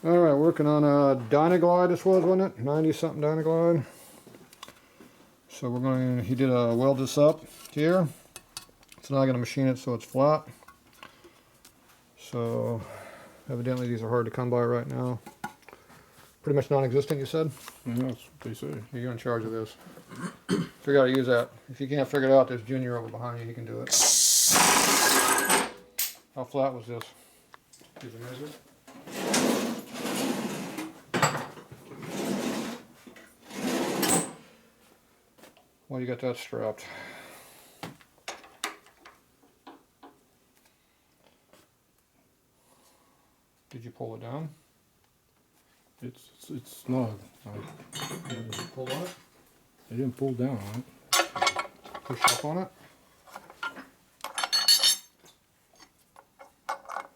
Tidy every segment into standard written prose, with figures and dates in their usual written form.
Alright, working on a dyna glide, this was, wasn't it? 90 something dyna glide. So we're going to, he did weld this up here. So now I'm going to machine it so it's flat. So evidently these are hard to come by right now. Pretty much non-existent, you said? Yeah, that's what they say. You're in charge of this. Figure out how to use that. If you can't figure it out, there's Junior over behind you, he can do it. How flat was this? Did you measure? Well, you got that strapped. Did you pull it down? It's snug. Did you pull on it? I didn't pull down on it. Push up on it?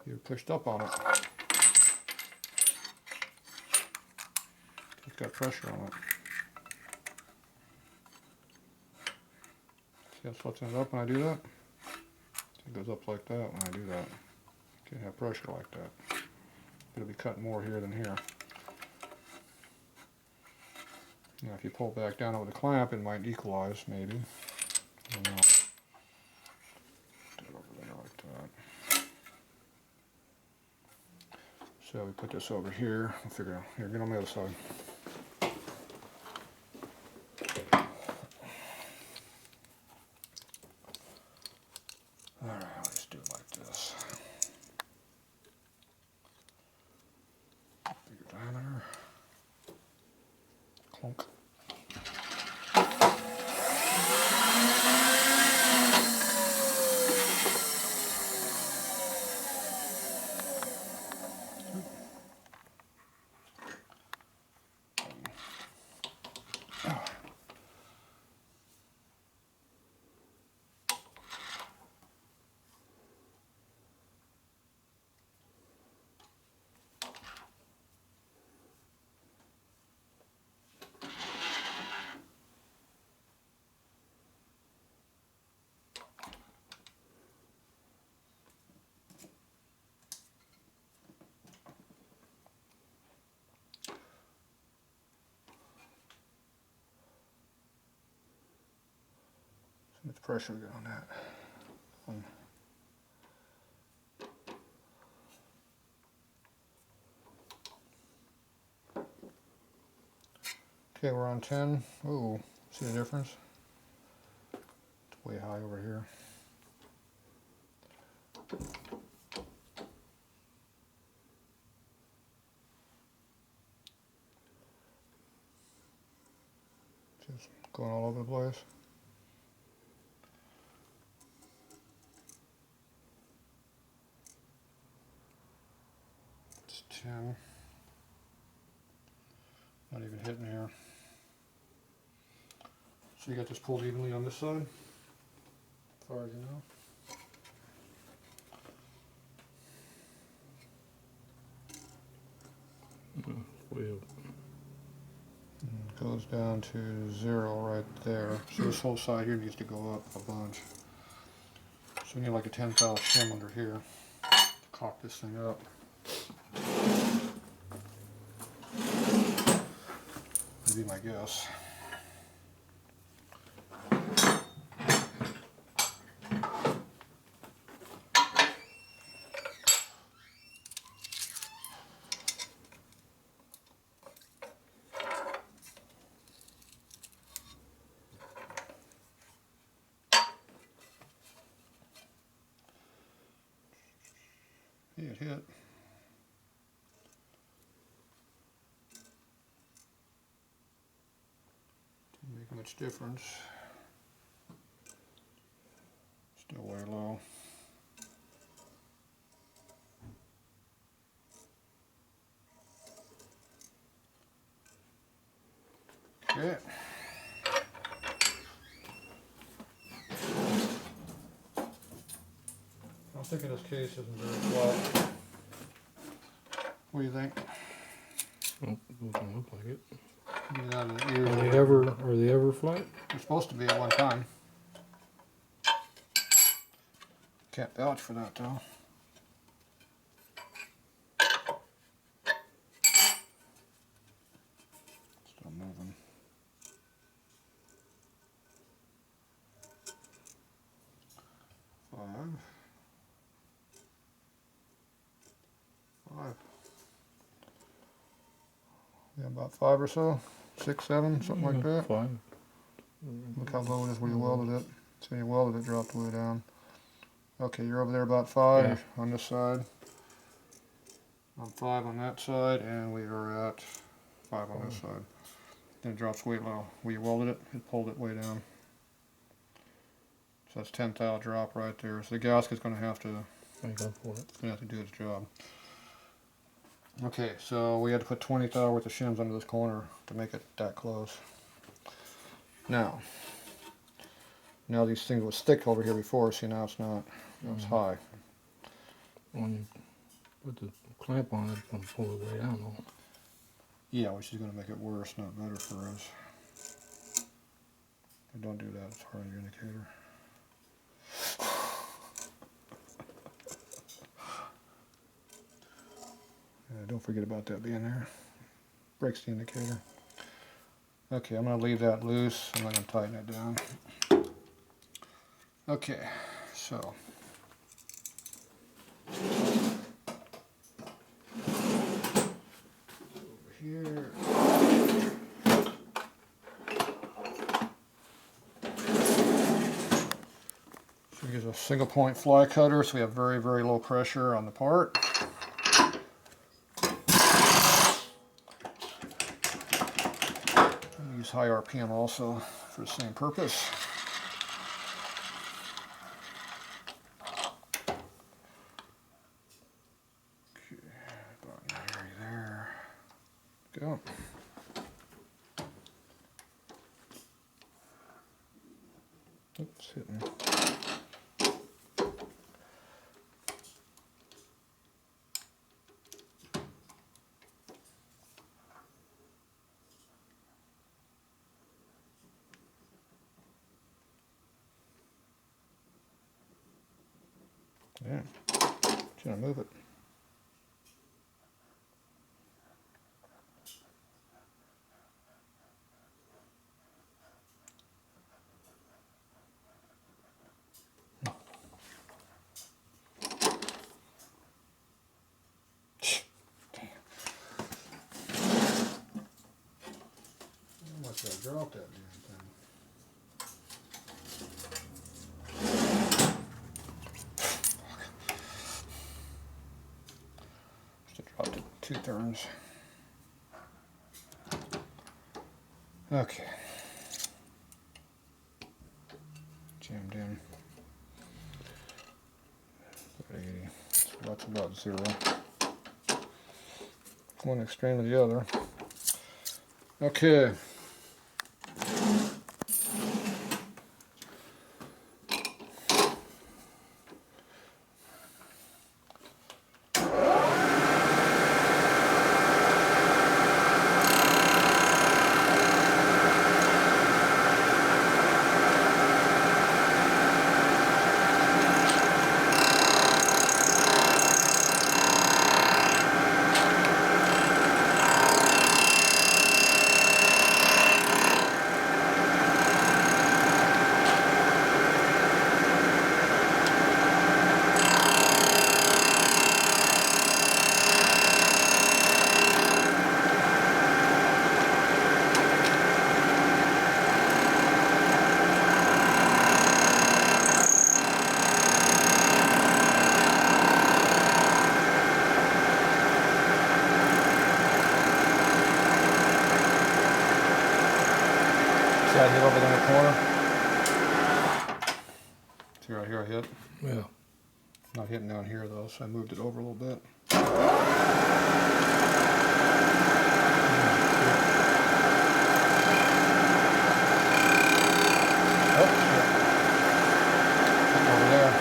You pushed up on it. It's got pressure on it. See how it lets it up when I do that? It goes up like that when I do that. Can't have pressure like that. It'll be cutting more here than here. Now if you pull back down with the clamp, it might equalize, maybe. I don't know. Put it over there like that. So we put this over here. We'll figure out. Here, get on the other side. Alright, let's do it like this. Bigger diameter. Clunk. How much pressure we got on that? Okay, we're on 10. Ooh, see the difference? It's way high over here. Just going all over the place. It's 10. Not even hitting here. So you got this pulled evenly on this side, as far as you know. Way up. It goes down to 0 right there. So this whole side here needs to go up a bunch. So we need like a 10th shim under here to cock this thing up. Would be my guess. Yeah, it hit. Didn't make much difference. Still way low. Okay. I'm thinking this case isn't very flat. What do you think? Well, it doesn't look like it. Get out of the Are they ever flat? They're supposed to be at one time. Can't vouch for that though. moving. Five. Yeah, about 5 or so. 6, 7, something like that. 5. Look how low it is where you welded it. So when you welded it, dropped way down. Okay, you're over there about 5 on this side. I'm 5 on that side, and we are at 5 on this side. Then it drops way low. Where you welded it, it pulled it way down. So that's 10 thou drop right there. So the gasket's going to have to. Make up for it. It's going to have to do its job. Okay, so we had to put 20 thou worth of shims under this corner to make it that close. Now these things would stick over here before. See, now it's not. Now it's high. When you put the clamp on it, and pull it way down though. Yeah, which is going to make it worse, not better for us. But don't do that, it's hard on your indicator. Don't forget about that being there. Breaks the indicator. Okay, I'm going to leave that loose. I'm not going to tighten it down. Okay, so. Over here. So we use a single point fly cutter, so we have very, very low pressure on the part. Use high RPM also for the same purpose. Okay, about nearly there. Go. Oops, hit me. Yeah, trying to move it. I must have dropped that damn thing. Dropped it 2 turns. Okay. Jammed in. 80. So that's about 0. One extreme to the other. Okay. See I hit over there in the corner? See right here I hit? Yeah. Not hitting down here though, so I moved it over a little bit. Oh, shit. Hitting over there.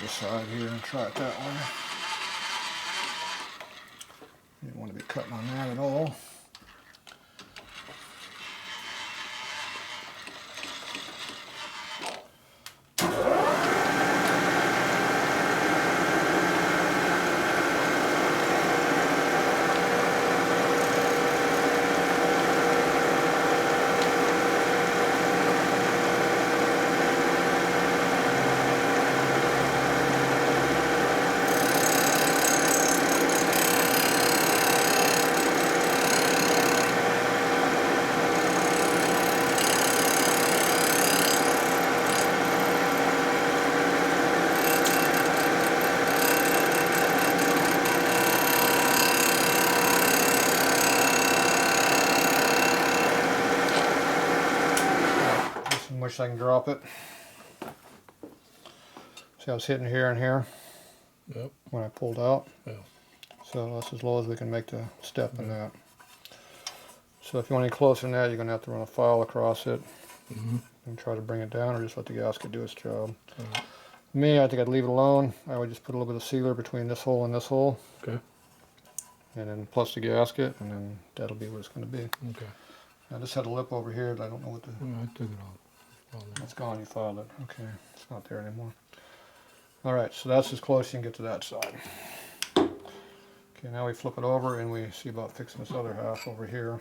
other side here and try it that way. You don't want to be cutting on that at all. Much I can drop it. See, I was hitting here and here. Yep. When I pulled out. Yeah. So that's as low as we can make the step in that. So if you want any closer than that, you're going to have to run a file across it and try to bring it down, or just let the gasket do its job. Me, I think I'd leave it alone. I would just put a little bit of sealer between this hole and this hole. Okay. And then plus the gasket, and then that'll be what it's going to be. Okay. I just had a lip over here, but I don't know what the... I took it off. It's gone, you filed it. Okay, it's not there anymore. Alright, so that's as close as you can get to that side. Okay, now we flip it over and we see about fixing this other half over here.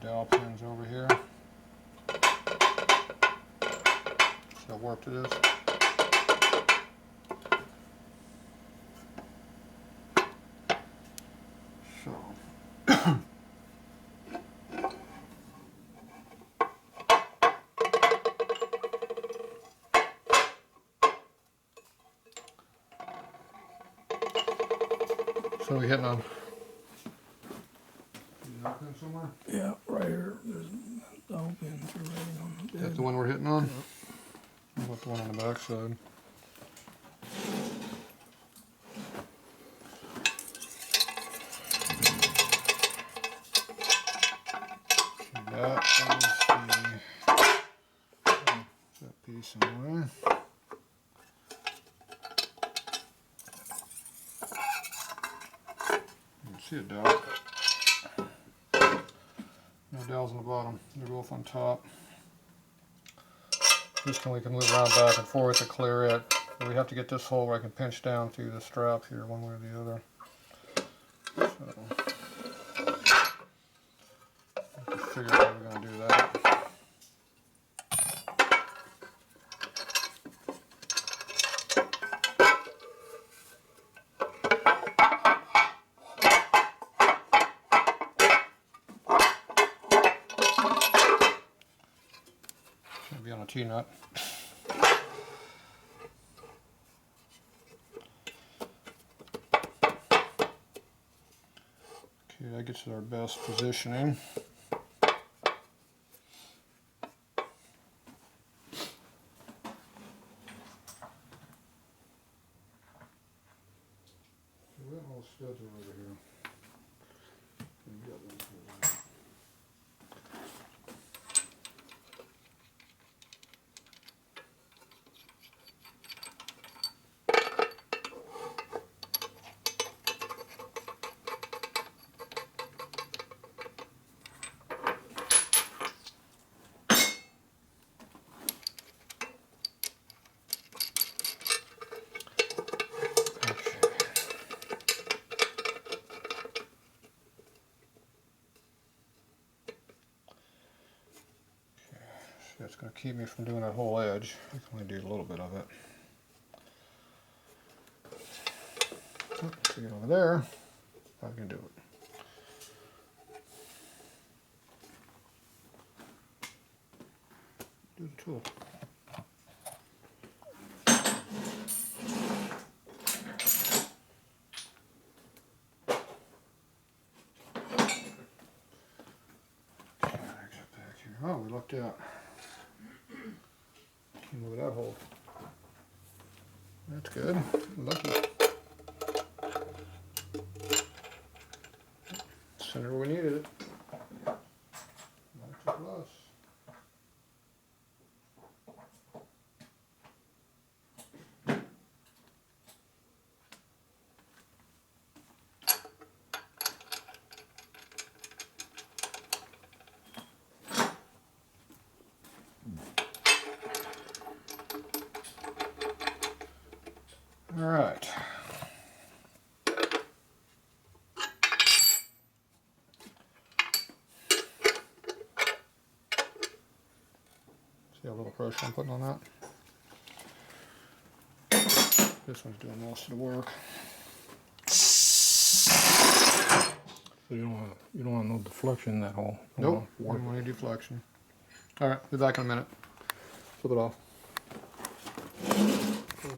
Dowel pins over here. See how warped it is? So. So we hitting on somewhere? Yeah, right here. There's dowel pins are right on the bed. That's the one we're hitting on? What about the one on the back side? That is that piece in the way. You can see a dowel. No dowels on the bottom. They're both on top. This one we can move around back and forth to clear it. But we have to get this hole where I can pinch down through the strap here one way or the other. So, I have to figure out how we're going to do that. Should be on a T-nut. Okay, that gets our best positioning. Where all the studs are over here. That's going to keep me from doing that whole edge. I can only do a little bit of it. To get over there, I can do it. Do the tool. Oh, we lucked out. Came over that hole. That's good. Lucky. Center where we needed it. That's a plus. All right. See how little pressure I'm putting on that? This one's doing most of the work. So you don't want no deflection in that hole. You Nope, want we work. don't want any deflection. All right, be back in a minute. Flip it off.